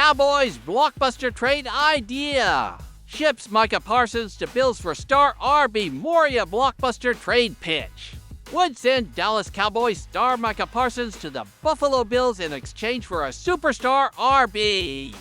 Cowboys blockbuster trade idea. Ships Micah Parsons to Bills for star RB Moria blockbuster trade pitch. Would send Dallas Cowboys star Micah Parsons to the Buffalo Bills in exchange for a superstar RB.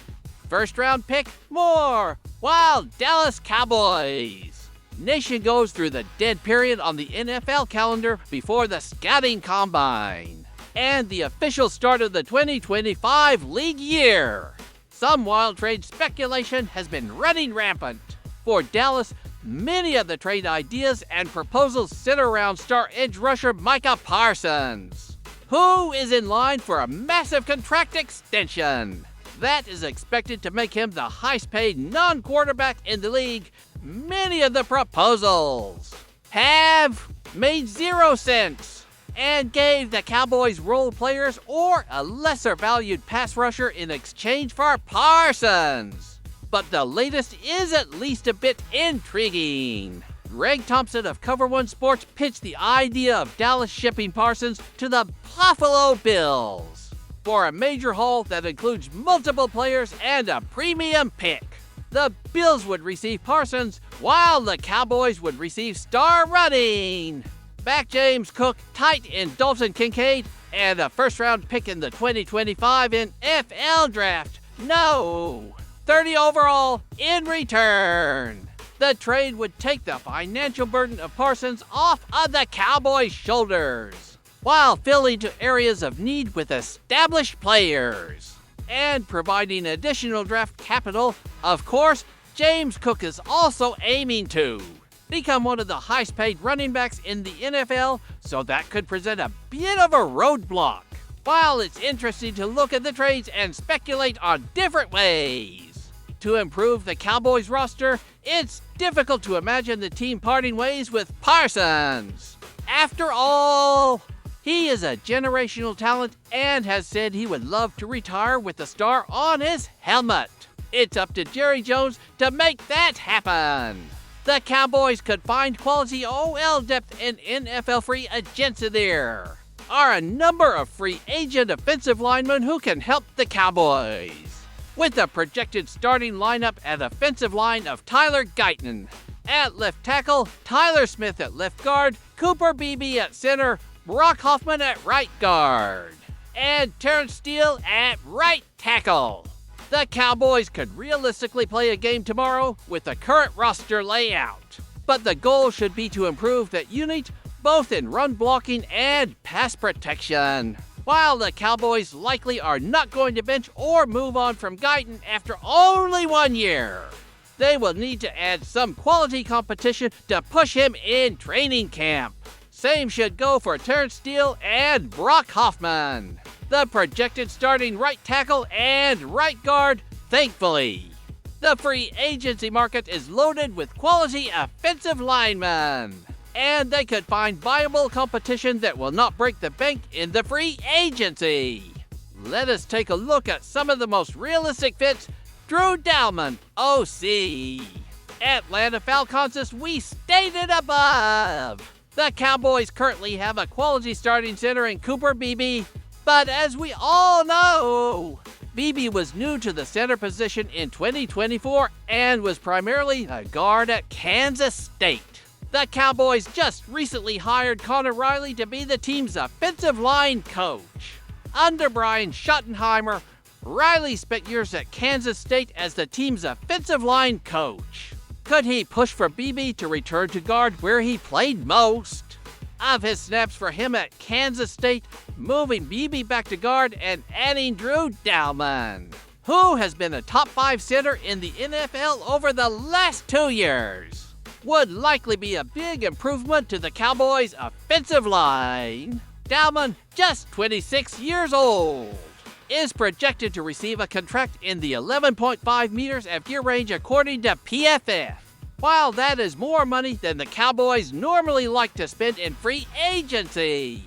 First round pick, more. Wild Dallas Cowboys. Nation goes through the dead period on the NFL calendar before the scouting combine and the official start of the 2025 league year. Some wild trade speculation has been running rampant. For Dallas, many of the trade ideas and proposals center around star edge rusher Micah Parsons, who is in line for a massive contract extension. That is expected to make him the highest-paid non-quarterback in the league. Many of the proposals have made 0 sense and gave the Cowboys role players or a lesser-valued pass rusher in exchange for Parsons. But the latest is at least a bit intriguing. Greg Thompson of Cover One Sports pitched the idea of Dallas shipping Parsons to the Buffalo Bills for a major haul that includes multiple players and a premium pick. The Bills would receive Parsons, while the Cowboys would receive star running back James Cook, tight end Dalton Kincaid, and a first-round pick in the 2025 NFL Draft. No! 30 overall in return. The trade would take the financial burden of Parsons off of the Cowboys' shoulders, while filling to areas of need with established players and providing additional draft capital. Of course, James Cook is also aiming to become one of the highest-paid running backs in the NFL, so that could present a bit of a roadblock. While it's interesting to look at the trades and speculate on different ways to improve the Cowboys roster, it's difficult to imagine the team parting ways with Parsons. After all, he is a generational talent and has said he would love to retire with the star on his helmet. It's up to Jerry Jones to make that happen. The Cowboys could find quality OL depth and NFL free agents there. Are a number of free agent offensive linemen who can help the Cowboys, with a projected starting lineup at offensive line of Tyler Guyton at left tackle, Tyler Smith at left guard, Cooper Beebe at center, Brock Hoffman at right guard, and Terrence Steele at right tackle. The Cowboys could realistically play a game tomorrow with the current roster layout, but the goal should be to improve that unit both in run blocking and pass protection. While the Cowboys likely are not going to bench or move on from Guyton after only 1 year, they will need to add some quality competition to push him in training camp. Same should go for Terrence Steele and Brock Hoffman, the projected starting right tackle and right guard. Thankfully, the free agency market is loaded with quality offensive linemen, and they could find viable competition that will not break the bank in the free agency. Let us take a look at some of the most realistic fits. Drew Dalman, OC. Atlanta Falcons, we stated above. The Cowboys currently have a quality starting center in Cooper Beebe, but as we all know, Beebe was new to the center position in 2024 and was primarily a guard at Kansas State. The Cowboys just recently hired Connor Riley to be the team's offensive line coach. Under Brian Schottenheimer, Riley spent years at Kansas State as the team's offensive line coach. Could he push for Beebe to return to guard where he played most of his snaps for him at Kansas State, moving Beebe back to guard and adding Drew Dalman, who has been a top 5 center in the NFL over the last 2 years? Would likely be a big improvement to the Cowboys' offensive line. Dalman, just 26 years old, is projected to receive a contract in the 11.5 meters of year range according to PFF. While that is more money than the Cowboys normally like to spend in free agency,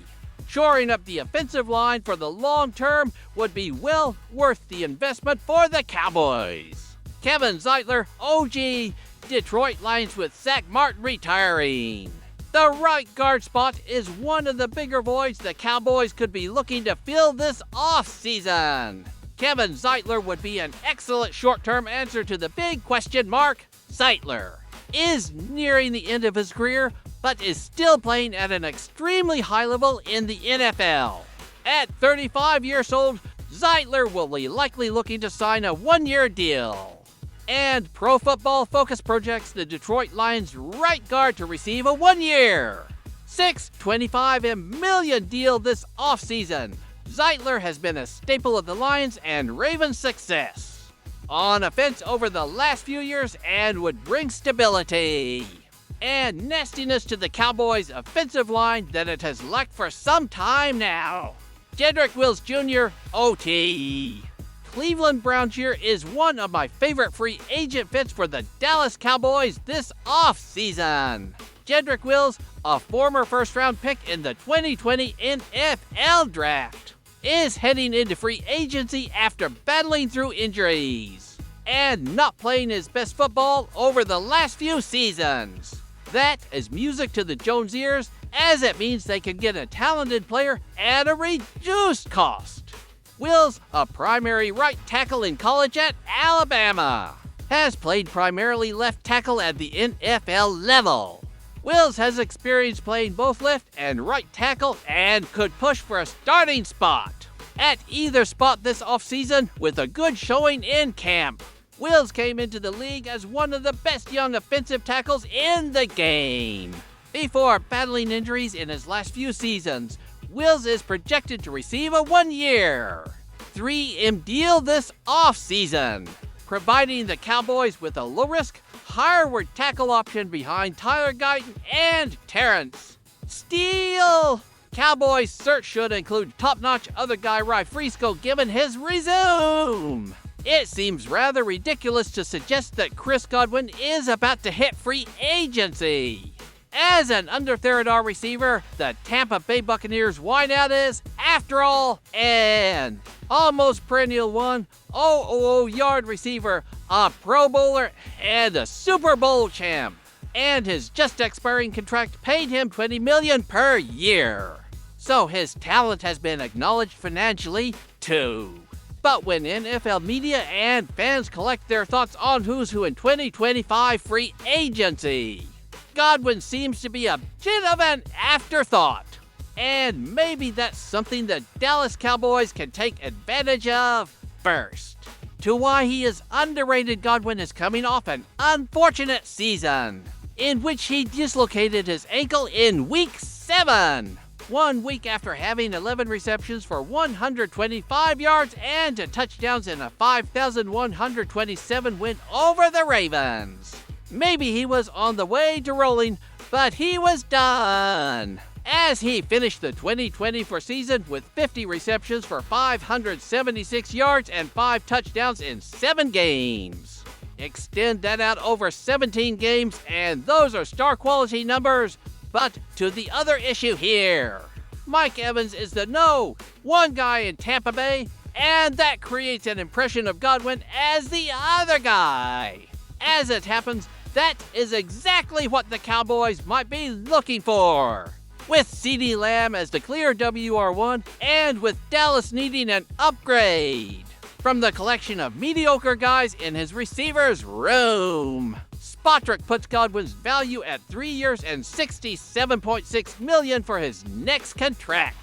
shoring up the offensive line for the long term would be well worth the investment for the Cowboys. Kevin Zeitler, OG, Detroit Lions with Zach Martin retiring. The right guard spot is one of the bigger voids the Cowboys could be looking to fill this offseason. Kevin Zeitler would be an excellent short-term answer to the big question mark. Zeitler is nearing the end of his career, but is still playing at an extremely high level in the NFL. At 35 years old, Zeitler will be likely looking to sign a one-year deal. And Pro Football Focus projects the Detroit Lions right guard to receive a one-year, $625 million deal this offseason. Zeitler has been a staple of the Lions and Ravens' success on offense over the last few years and would bring stability and nastiness to the Cowboys' offensive line that it has lacked for some time now. Jedrick Wills Jr., OT. Cleveland Browns year is one of my favorite free agent fits for the Dallas Cowboys this offseason. Jedrick Wills, a former first-round pick in the 2020 NFL Draft, is heading into free agency after battling through injuries and not playing his best football over the last few seasons. That is music to the Jones ears, as it means they can get a talented player at a reduced cost. Wills, a primary right tackle in college at Alabama, has played primarily left tackle at the NFL level. Wills has experience playing both left and right tackle and could push for a starting spot at either spot this offseason with a good showing in camp. Wills came into the league as one of the best young offensive tackles in the game. Before battling injuries in his last few seasons, Wills is projected to receive a one-year, $3 deal this offseason, providing the Cowboys with a low-risk, higher-reward tackle option behind Tyler Guyton and Terrence Steele. Cowboys' search should include top-notch other guy Ry Frisco given his resume. It seems rather ridiculous to suggest that Chris Godwin is about to hit free agency. As an under-third-R receiver, the Tampa Bay Buccaneers wideout is, after all, an almost perennial 1,000-yard receiver, a Pro Bowler, and a Super Bowl champ. And his just expiring contract paid him $20 million per year. So his talent has been acknowledged financially, too. But when NFL media and fans collect their thoughts on who's who in 2025 free agency, Godwin seems to be a bit of an afterthought. And maybe that's something the Dallas Cowboys can take advantage of first. To why he is underrated, Godwin is coming off an unfortunate season in which he dislocated his ankle in Week 7. 1 week after having 11 receptions for 125 yards and 2 touchdowns in a 5,127 win over the Ravens. Maybe he was on the way to rolling, but he was done, as he finished the 2024 season with 50 receptions for 576 yards and 5 touchdowns in 7 games. Extend that out over 17 games, and those are star quality numbers. But to the other issue here, Mike Evans is the one guy in Tampa Bay, and that creates an impression of Godwin as the other guy. As it happens, that is exactly what the Cowboys might be looking for, with CeeDee Lamb as the clear WR1 and with Dallas needing an upgrade from the collection of mediocre guys in his receivers room. Spotrick puts Godwin's value at 3 years and $67.6 million for his next contract.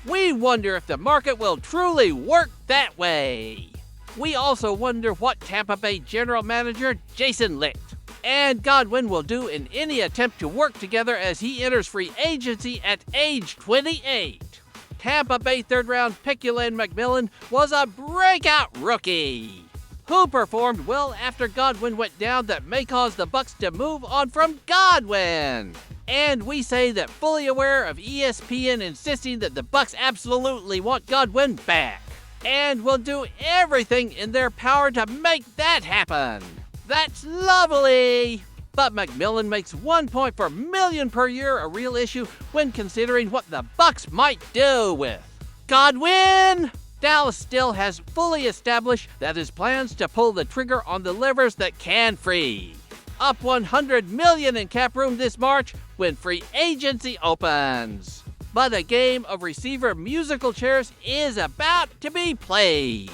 We wonder if the market will truly work that way. We also wonder what Tampa Bay General Manager Jason Licht and Godwin will do in any attempt to work together as he enters free agency at age 28. Tampa Bay third-round pick Elaine McMillan was a breakout rookie who performed well after Godwin went down that may cause the Bucs to move on from Godwin. And we say that fully aware of ESPN insisting that the Bucs absolutely want Godwin back and will do everything in their power to make that happen. That's lovely! But McMillan makes $1.4 million per year a real issue when considering what the Bucs might do with Godwin. Dallas still has fully established that his plans to pull the trigger on the levers that can free up $100 million in cap room this March when free agency opens. But a game of receiver musical chairs is about to be played.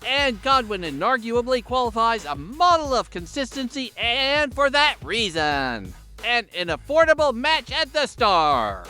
and Godwin inarguably qualifies a model of consistency and for that reason, an affordable match at the Star.